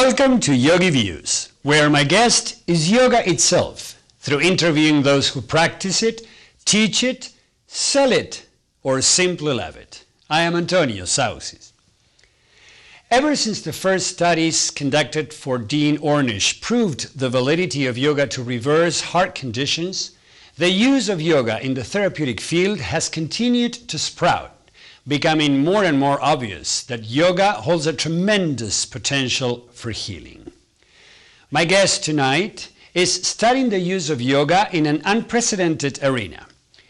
Welcome to YogiViews, where my guest is yoga itself, through interviewing those who practice it, teach it, sell it, or simply love it. I am Antonio Saucis. Ever since the first studies conducted for Dean Ornish proved the validity of yoga to reverse heart conditions, the use of yoga in the therapeutic field has continued to sprout, becoming more and more obvious that yoga holds a tremendous potential for healing. My guest tonight is studying the use of yoga in an unprecedented arena.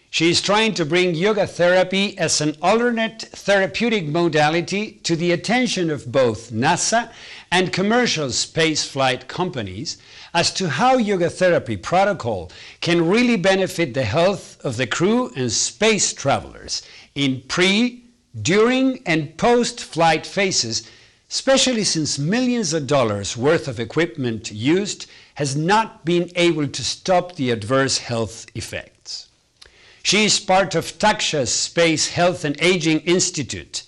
She is trying to bring yoga therapy as an alternate therapeutic modality to the attention of both NASA and commercial spaceflight companies as to how yoga therapy protocol can really benefit the health of the crew and space travelers in during and post-flight phases, especially since millions of dollars worth of equipment used has not been able to stop the adverse health effects. She is part of Taksha's Space Health and Aging Institute,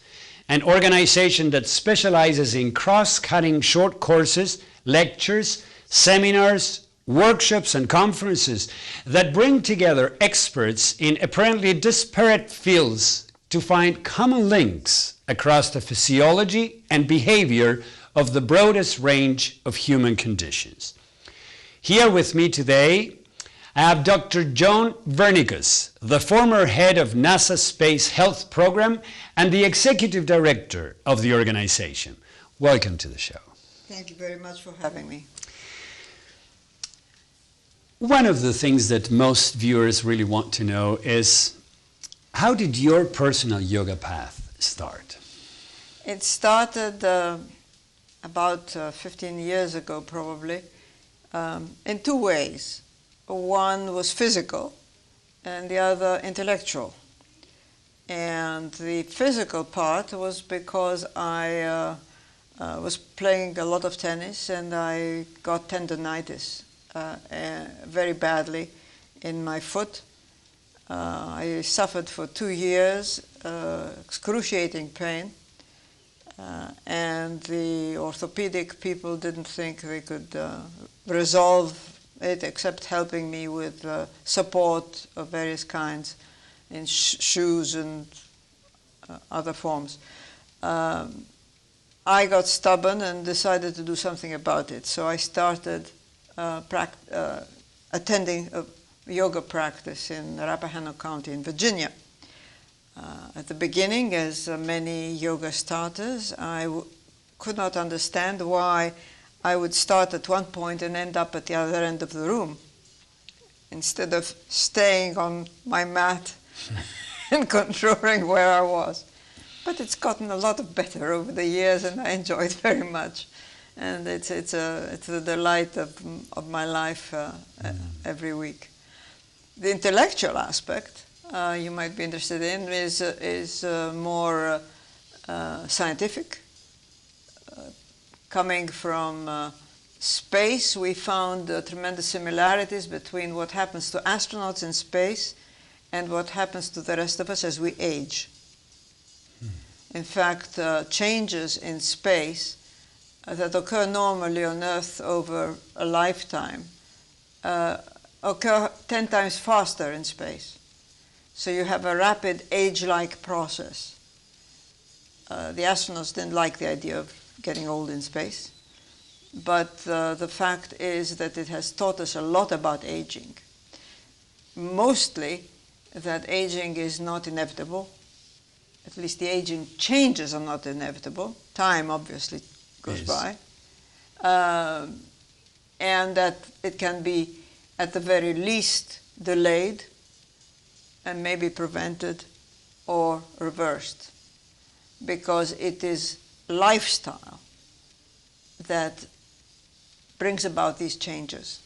an organization that specializes in cross-cutting short courses, lectures, seminars, workshops, and conferences that bring together experts in apparently disparate fields to find common links across the physiology and behavior of the broadest range of human conditions. Here with me today, I have Dr. Joan Vernikos, the former head of NASA's Space Health Program and the executive director of the organization. Welcome to the show. Thank you very much for having me. One of the things that most viewers really want to know is, how did your personal yoga path start? It started about 15 years ago, probably, in two ways. One was physical, and the other intellectual. And the physical part was because I was playing a lot of tennis, and I got tendonitis very badly in my foot. I suffered for 2 years, excruciating pain, and the orthopedic people didn't think they could resolve it except helping me with support of various kinds in shoes and other forms. I got stubborn and decided to do something about it, so I started attending a yoga practice in Rappahannock County in Virginia. At the beginning, as many yoga starters, I could not understand why I would start at one point and end up at the other end of the room instead of staying on my mat and controlling where I was. But it's gotten a lot better over the years, and I enjoy it very much. And it's the delight of my life every week. The intellectual aspect you might be interested in is more scientific. Coming from space, we found tremendous similarities between what happens to astronauts in space and what happens to the rest of us as we age. In fact, changes in space that occur normally on Earth over a lifetime occur 10 times faster in space. So you have a rapid age-like process. The astronauts didn't like the idea of getting old in space, but the fact is that it has taught us a lot about aging. Mostly that aging is not inevitable. At least the aging changes are not inevitable. Time obviously goes by. And that it can be at the very least delayed and maybe prevented or reversed, because it is lifestyle that brings about these changes.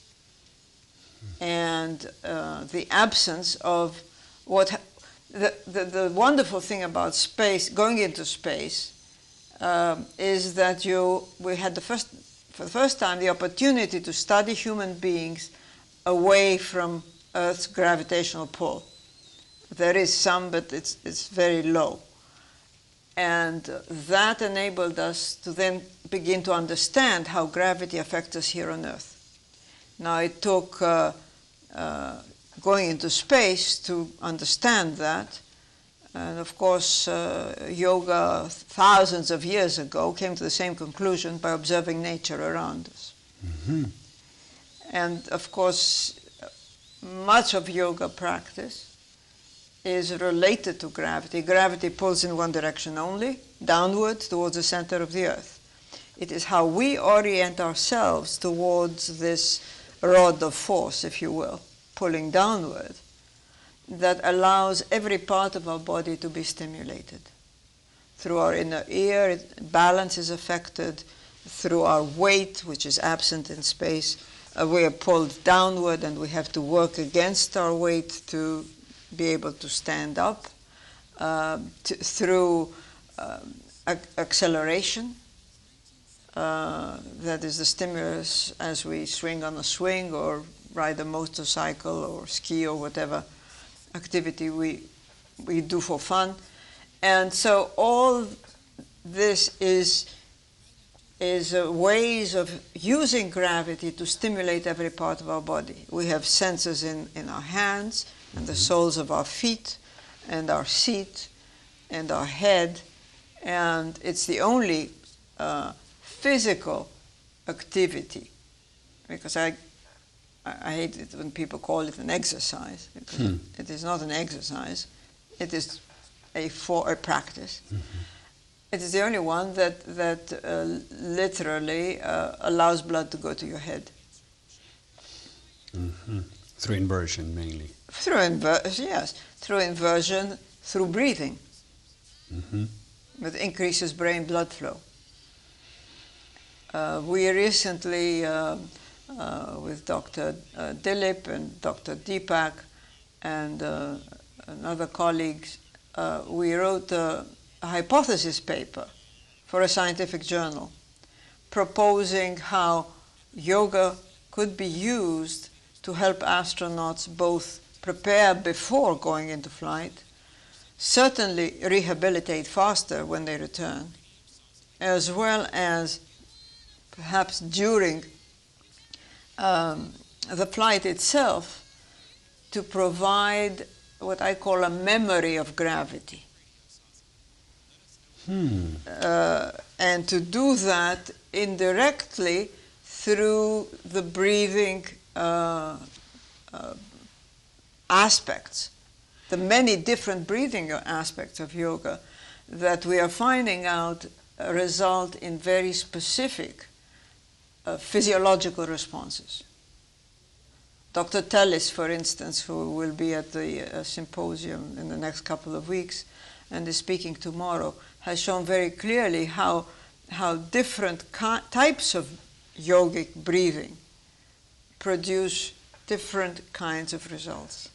And the absence of the wonderful thing about space, going into space, is that we had for the first time the opportunity to study human beings away from Earth's gravitational pull. There is some, but it's very low. And that enabled us to then begin to understand how gravity affects us here on Earth. Now, it took going into space to understand that. And of course, yoga thousands of years ago came to the same conclusion by observing nature around us. Mm-hmm. And of course, much of yoga practice is related to gravity. Gravity pulls in one direction only, downward towards the center of the earth. It is how we orient ourselves towards this rod of force, if you will, pulling downward, that allows every part of our body to be stimulated. Through our inner ear, balance is affected. Through our weight, which is absent in space, we are pulled downward and we have to work against our weight to be able to stand up. Through acceleration, that is the stimulus as we swing on a swing or ride a motorcycle or ski or whatever activity we do for fun. And so all this is ways of using gravity to stimulate every part of our body. We have sensors in our hands and the soles of our feet and our seat and our head, and it's the only physical activity, because I hate it when people call it an exercise, because it is not an exercise, it is a practice. Mm-hmm. It is the only one that literally allows blood to go to your head. Mm-hmm. Through inversion, mainly. Through inversion, yes. Through inversion, through breathing. Mm-hmm. It increases brain blood flow. We recently, with Dr. Dilip and Dr. Deepak and other colleagues, we wrote a hypothesis paper for a scientific journal proposing how yoga could be used to help astronauts both prepare before going into flight, certainly rehabilitate faster when they return, as well as perhaps during the flight itself to provide what I call a memory of gravity. And to do that indirectly through the breathing aspects, the many different breathing aspects of yoga that we are finding out result in very specific physiological responses. Dr. Tellis, for instance, who will be at the symposium in the next couple of weeks and is speaking tomorrow, has shown very clearly how different types of yogic breathing produce different kinds of results.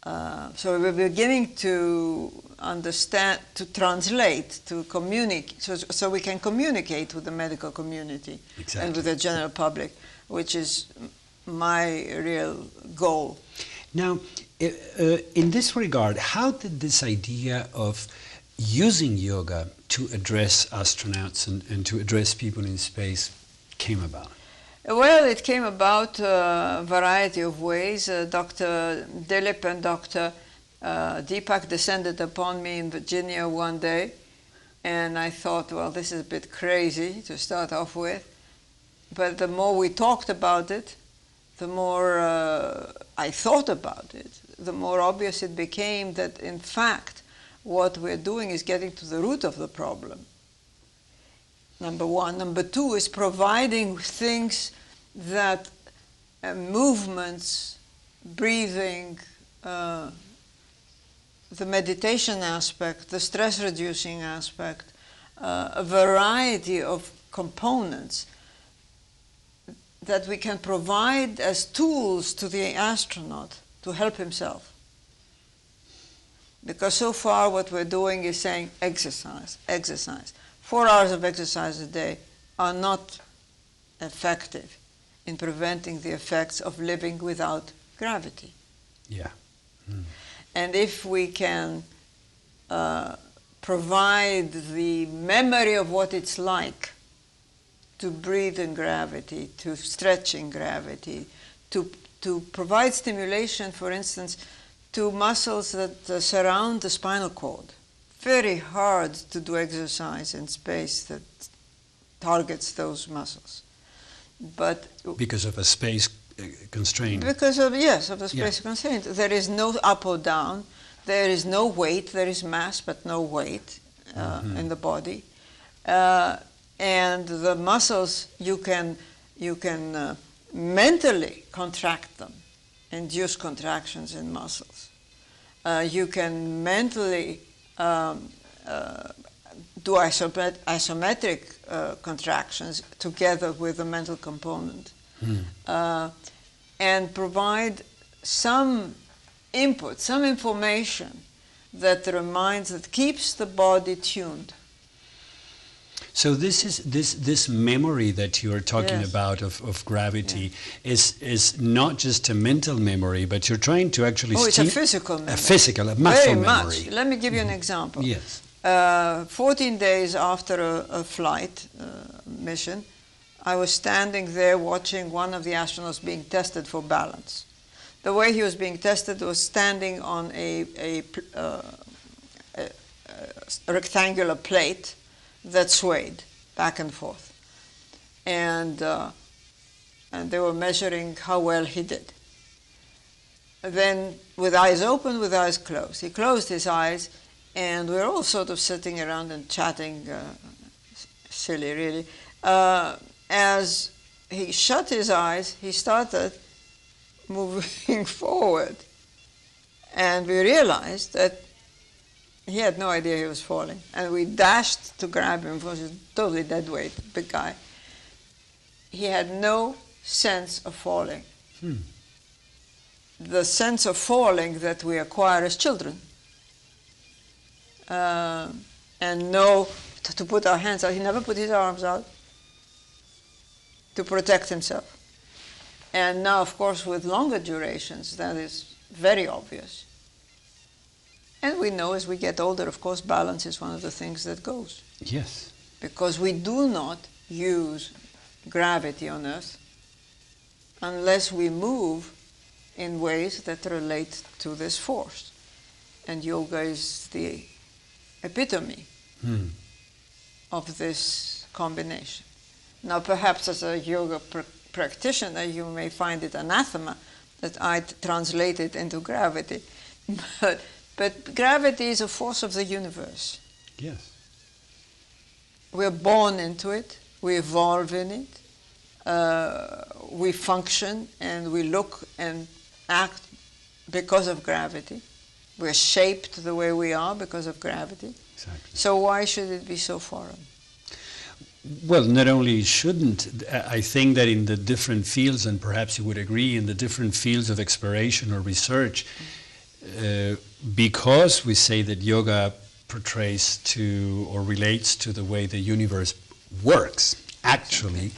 So we're beginning to understand, to translate, to communicate, so we can communicate with the medical community and with the general public, which is my real goal. Now, in this regard, how did this idea of using yoga to address astronauts and to address people in space came about? Well, it came about a variety of ways. Dr. Dilip and Dr. Deepak descended upon me in Virginia one day, and I thought, well, this is a bit crazy to start off with. But the more we talked about it, the more I thought about it, the more obvious it became that, in fact, what we're doing is getting to the root of the problem. Number one. Number two is providing things that movements, breathing, the meditation aspect, the stress-reducing aspect, a variety of components that we can provide as tools to the astronaut to help himself. Because so far what we're doing is saying exercise, exercise. 4 hours of exercise a day are not effective in preventing the effects of living without gravity. Yeah. And if we can provide the memory of what it's like to breathe in gravity, to stretch in gravity, to provide stimulation, for instance, to muscles that surround the spinal cord. Very hard to do exercise in space that targets those muscles. But because of a space constraint. Because of, yes, of the space constraint. There is no up or down. There is no weight. There is mass, but no weight in the body. And the muscles, you can mentally contract them, induce contractions in muscles. You can mentally do isometric contractions together with the mental component, and provide some input, some information that keeps the body tuned. So this memory that you are talking about of gravity is not just a mental memory, but you're trying to actually it's a physical memory. A muscle Very memory. Much. Let me give you an example. Yes. 14 days after a flight mission, I was standing there watching one of the astronauts being tested for balance. The way he was being tested was standing on a rectangular plate that swayed back and forth. And they were measuring how well he did. Then, with eyes open, with eyes closed. He closed his eyes, and we were all sort of sitting around and chatting, silly really. As he shut his eyes, he started moving forward. And we realized that he had no idea he was falling. And we dashed to grab him, because he was totally dead weight, big guy. He had no sense of falling. The sense of falling that we acquire as children. And know to put our hands out. He never put his arms out to protect himself. And now, of course, with longer durations, that is very obvious. And we know as we get older, of course, balance is one of the things that goes. Yes. Because we do not use gravity on Earth unless we move in ways that relate to this force. And yoga is the epitome of this combination. Now, perhaps as a yoga practitioner, you may find it anathema that I translate it into gravity. But gravity is a force of the universe. Yes. We're born into it, we evolve in it, we function and we look and act because of gravity. We're shaped the way we are because of gravity. Exactly. So why should it be so foreign? Well, not only shouldn't, I think that in the different fields, and perhaps you would agree, in the different fields of exploration or research, because we say that yoga portrays to or relates to the way the universe works, actually,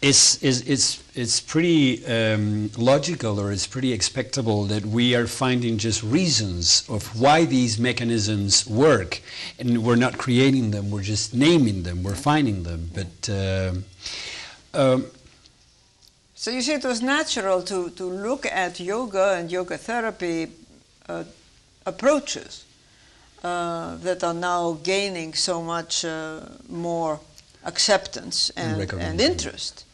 it's pretty logical, or it's pretty expectable that we are finding just reasons of why these mechanisms work, and we're not creating them, we're just naming them, we're finding them. But so you see, it was natural to look at yoga and yoga therapy approaches that are now gaining so much more acceptance and interest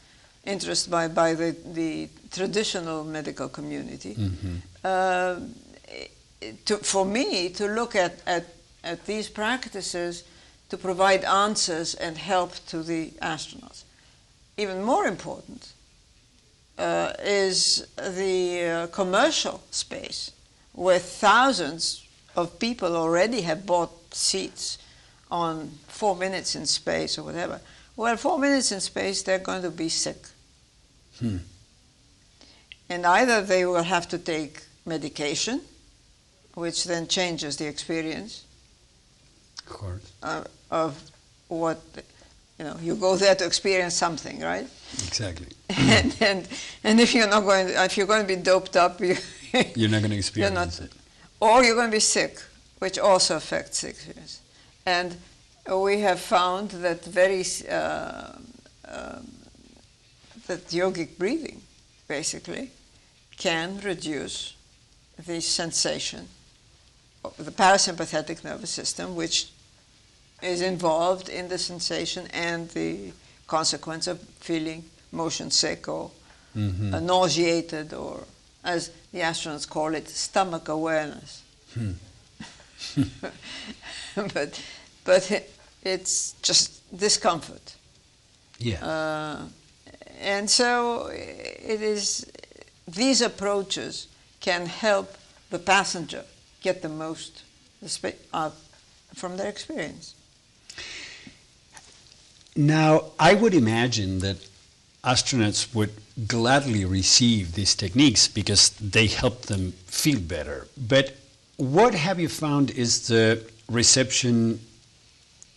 by the traditional medical community. For me, to look at these practices to provide answers and help to the astronauts. Even more important is the commercial space, where thousands of people already have bought seats on 4 minutes in space or whatever. Well, 4 minutes in space, they're going to be sick. And either they will have to take medication, which then changes the experience of what, you go there to experience something, right? Exactly. And if you're going to be doped up, you're not going to experience it. Or you're going to be sick, which also affects the experience. And we have found that that yogic breathing, basically, can reduce the sensation of the parasympathetic nervous system, which is involved in the sensation and the consequence of feeling motion sick or nauseated, or as the astronauts call it, stomach awareness. But it's just discomfort. Yeah. And so these approaches can help the passenger get the most from their experience. Now, I would imagine that astronauts would gladly receive these techniques because they help them feel better. But what have you found is the reception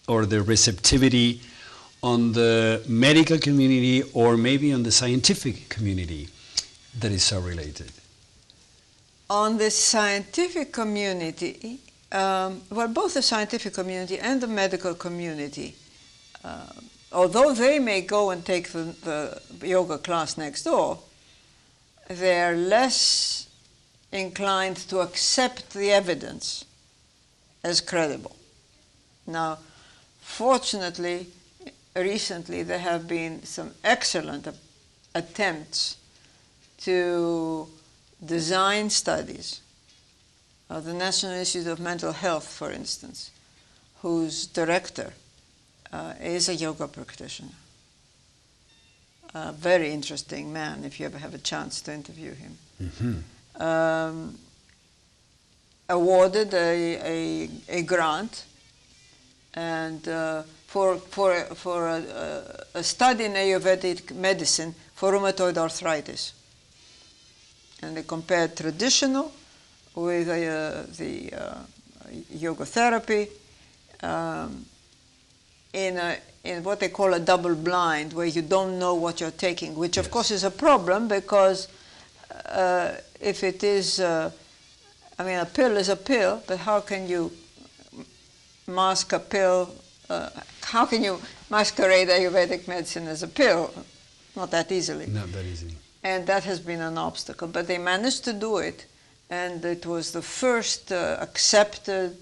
or the receptivity on the medical community or maybe on the scientific community that is so related? On the scientific community, well, both the scientific community and the medical community, although they may go and take the yoga class next door, they're less inclined to accept the evidence as credible. Now, fortunately, recently there have been some excellent attempts to design studies. The National Institute of Mental Health, for instance, whose director is a yoga practitioner. A very interesting man, if you ever have a chance to interview him. Awarded a grant and for a study in Ayurvedic medicine for rheumatoid arthritis. And they compared traditional with the yoga therapy in what they call a double blind, where you don't know what you're taking, which of course is a problem because if it is, I mean, a pill is a pill, but how can you mask a pill? How can you masquerade Ayurvedic medicine as a pill? Not that easily. Not that easily. And that has been an obstacle, but they managed to do it, and it was the first accepted,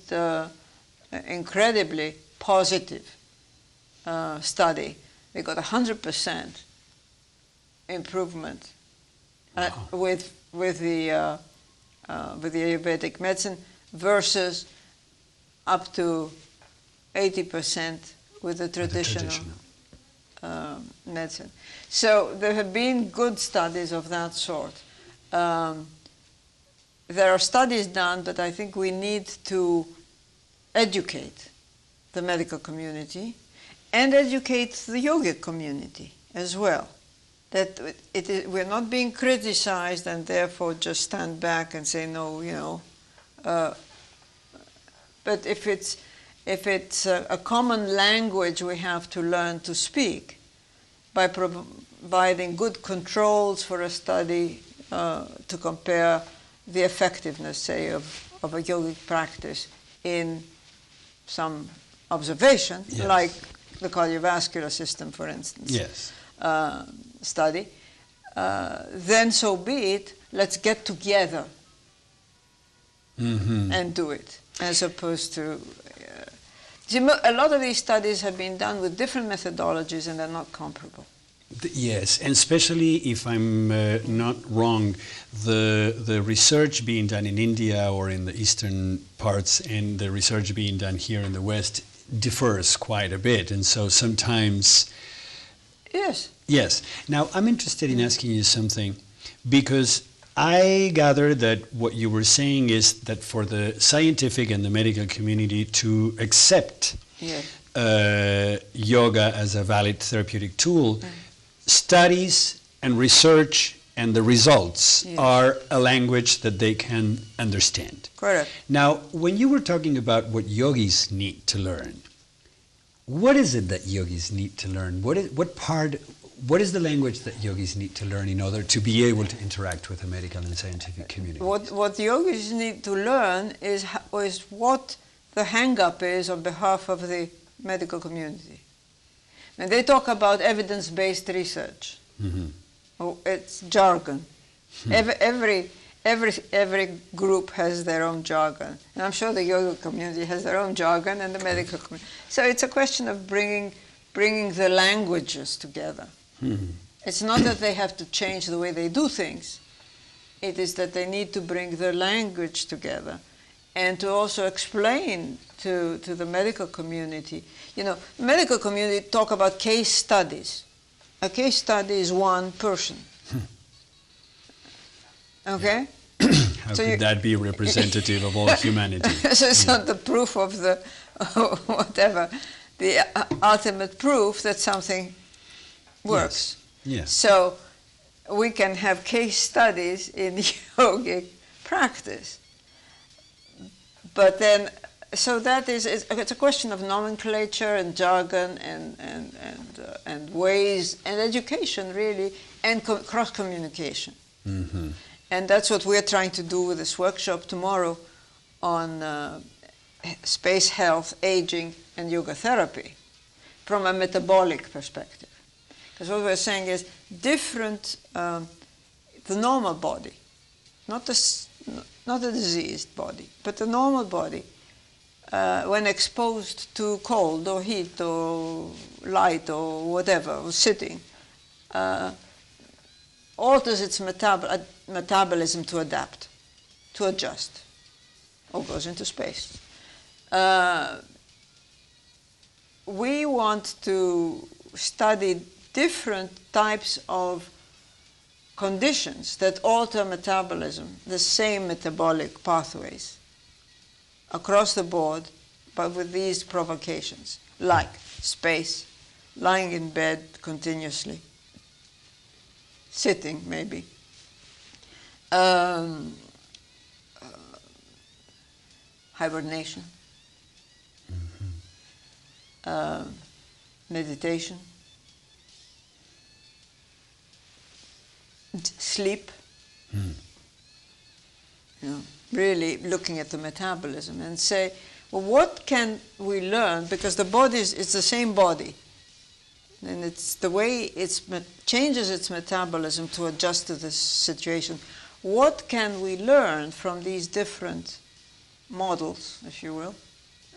incredibly positive study. They got 100% improvement with the Ayurvedic medicine versus up to 80% with the traditional. Medicine. So there have been good studies of that sort. There are studies done, but I think we need to educate the medical community and educate the yogic community as well. That we're not being criticized and therefore just stand back and say no, you know. But if it's a common language we have to learn to speak by providing good controls for a study to compare the effectiveness, say, of a yogic practice in some observation, like the cardiovascular system, for instance, study, then so be it. Let's get together and do it, as opposed to... a lot of these studies have been done with different methodologies and they're not comparable. Yes, and especially if I'm not wrong, the research being done in India or in the eastern parts and the research being done here in the West differs quite a bit, and so sometimes... Yes. Now, I'm interested in asking you something, because I gather that what you were saying is that for the scientific and the medical community to accept yoga as a valid therapeutic tool, studies and research and the results are a language that they can understand. Correct. Now, when you were talking about what yogis need to learn, what is it that yogis need to learn? What is the language that yogis need to learn in order to be able to interact with the medical and scientific community? What yogis need to learn is what the hang-up is on behalf of the medical community. And they talk about evidence-based research. Mm-hmm. Oh, it's jargon. Every group has their own jargon. And I'm sure the yoga community has their own jargon and the medical community. So it's a question of bringing the languages together. Mm-hmm. It's not that they have to change the way they do things. It is that they need to bring the language together and to also explain to the medical community. You know, the medical community talk about case studies. A case study is one person. Okay? How could that be representative of all humanity? So it's not the proof of the whatever, the ultimate proof that something works. Yes. So we can have case studies in yogic practice. But then, so that is, it's a question of nomenclature and jargon and ways and education really, and cross-communication. Mm-hmm. And that's what we're trying to do with this workshop tomorrow on space health, aging, and yoga therapy from a metabolic perspective. Because what we're saying is different, the normal body, not a diseased body, but the normal body, when exposed to cold or heat or light or whatever, or sitting, alters its metabolism to adapt, to adjust, or goes into space. We want to study different types of conditions that alter metabolism, the same metabolic pathways, across the board, but with these provocations, like space, lying in bed continuously, sitting maybe, hibernation, meditation, sleep, you know, really looking at the metabolism and say, well, what can we learn? Because the body it's the same body, and it's the way it changes its metabolism to adjust to this situation. What can we learn from these different models, if you will,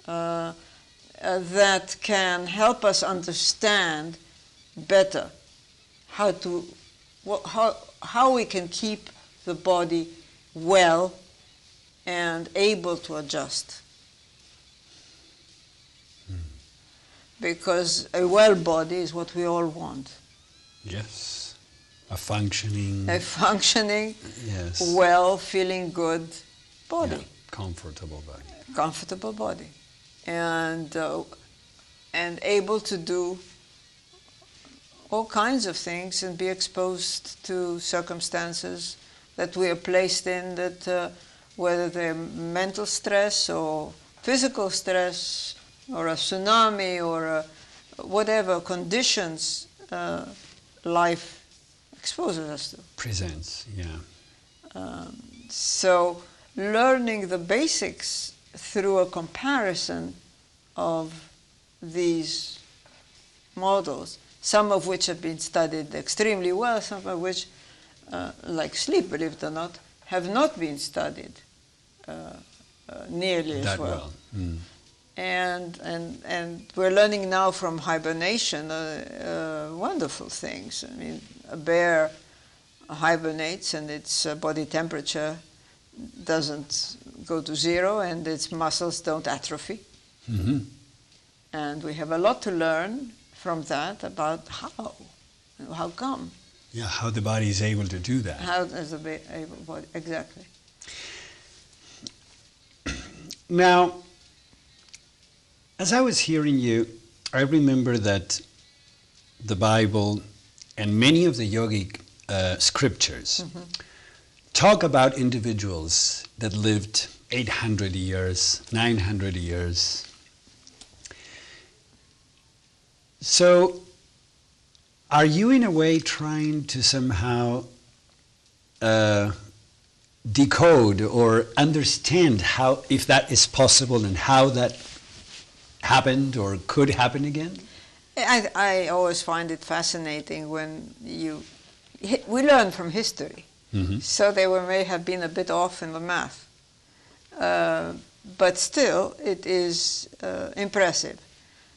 that can help us understand better how we can keep the body well and able to adjust? Because a well body is what we all want. Yes. A functioning, yes, well, feeling good body. Yeah. Comfortable body. Comfortable body. And able to do all kinds of things and be exposed to circumstances that we are placed in, that whether they're mental stress or physical stress or a tsunami or whatever conditions life exposes us to. Presents, yeah. So learning the basics through a comparison of these models, some of which have been studied extremely well, some of which, like sleep, believe it or not, have not been studied nearly as well. Mm. And we're learning now from hibernation wonderful things. I mean, a bear hibernates and its body temperature doesn't go to zero and its muscles don't atrophy. Mm-hmm. And we have a lot to learn from that about how come. Yeah, how the body is able to do that. How is the body, exactly. Now, as I was hearing you, I remember that the Bible and many of the yogic scriptures talk about individuals that lived 800 years, 900 years. So, are you in a way trying to somehow decode or understand how, if that is possible and how that happened or could happen again? I always find it fascinating when we learn from history. Mm-hmm. So they may have been a bit off in the math. But still, it is impressive.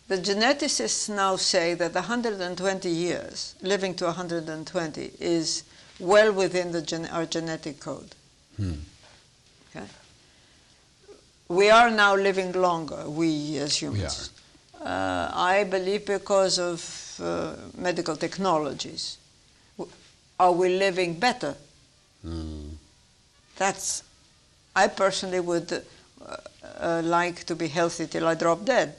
The geneticists now say that 120 years, living to 120, is well within our genetic code. Okay? We are now living longer, we as humans. We are. I believe because of medical technologies. Are we living better? I personally would like to be healthy till I drop dead.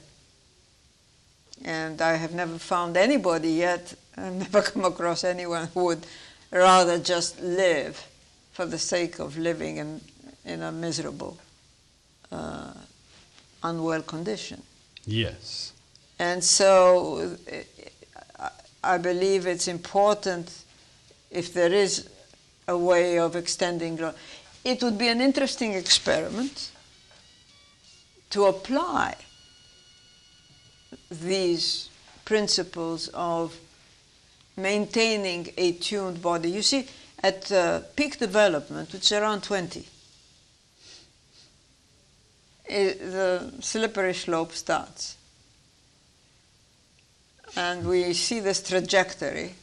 And I have never found anybody yet, I've never come across anyone who would rather just live for the sake of living in a miserable, unwell condition. Yes. And so I believe it's important, if there is a way of extending life, it would be an interesting experiment to apply these principles of maintaining a tuned body. You see, at peak development, which is around 20, the slippery slope starts. And we see this trajectory,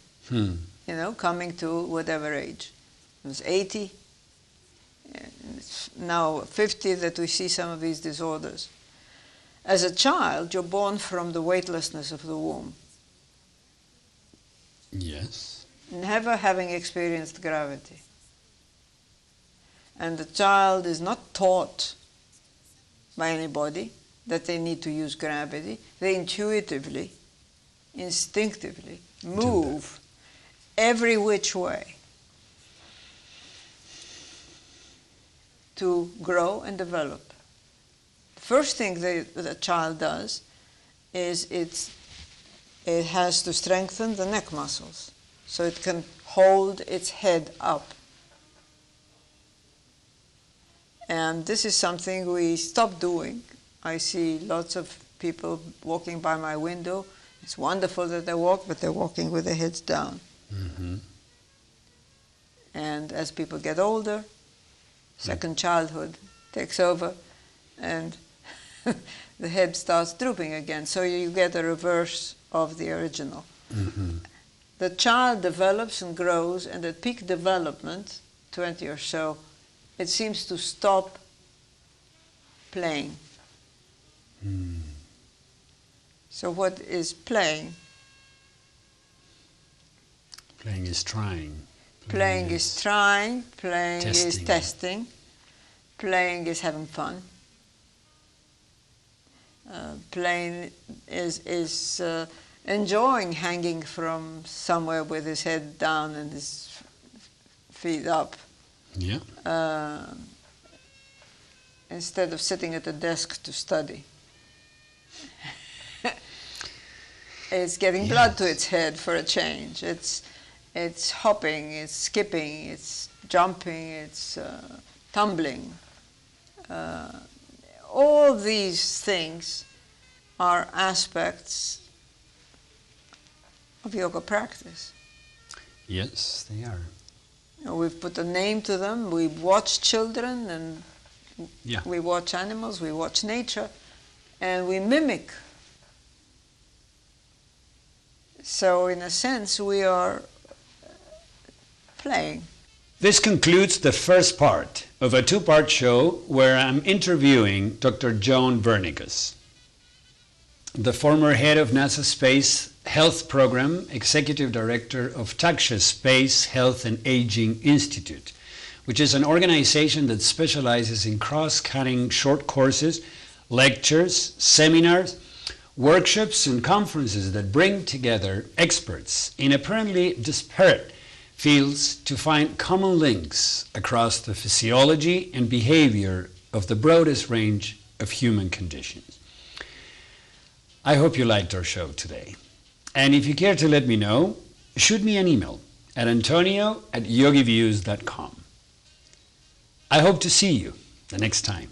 coming to whatever age. It was 80, and it's now 50 that we see some of these disorders. As a child, you're born from the weightlessness of the womb. Yes. Never having experienced gravity. And the child is not taught by anybody that they need to use gravity. They intuitively, instinctively move every which way to grow and develop. The first thing the child does is it has to strengthen the neck muscles so it can hold its head up. And this is something we stopped doing. I see lots of people walking by my window. It's wonderful that they walk, but they're walking with their heads down. Mm-hmm. And as people get older, second childhood takes over, and the head starts drooping again. So you get a reverse of the original. Mm-hmm. The child develops and grows, and at peak development, 20 or so, it seems to stop playing. So what is playing? Playing is trying. Playing is trying, playing testing. is testing, playing is having fun. Playing is enjoying hanging from somewhere with his head down and his feet up. Yeah. Instead of sitting at a desk to study. It's getting blood to its head for a change. It's hopping, it's skipping, it's jumping, it's tumbling. All these things are aspects of yoga practice. Yes, they are. We've put a name to them. We watch children, and we watch animals, we watch nature, and we mimic. So in a sense, we are playing. This concludes the first part of a two-part show where I'm interviewing Dr. Joan Vernikos, the former head of NASA Space Health Program, Executive Director of Taksha Space Health and Aging Institute, which is an organization that specializes in cross-cutting short courses, lectures, seminars, workshops, and conferences that bring together experts in apparently disparate fields to find common links across the physiology and behavior of the broadest range of human conditions. I hope you liked our show today. And if you care to let me know, shoot me an email at antonio@yogiviews.com. I hope to see you the next time.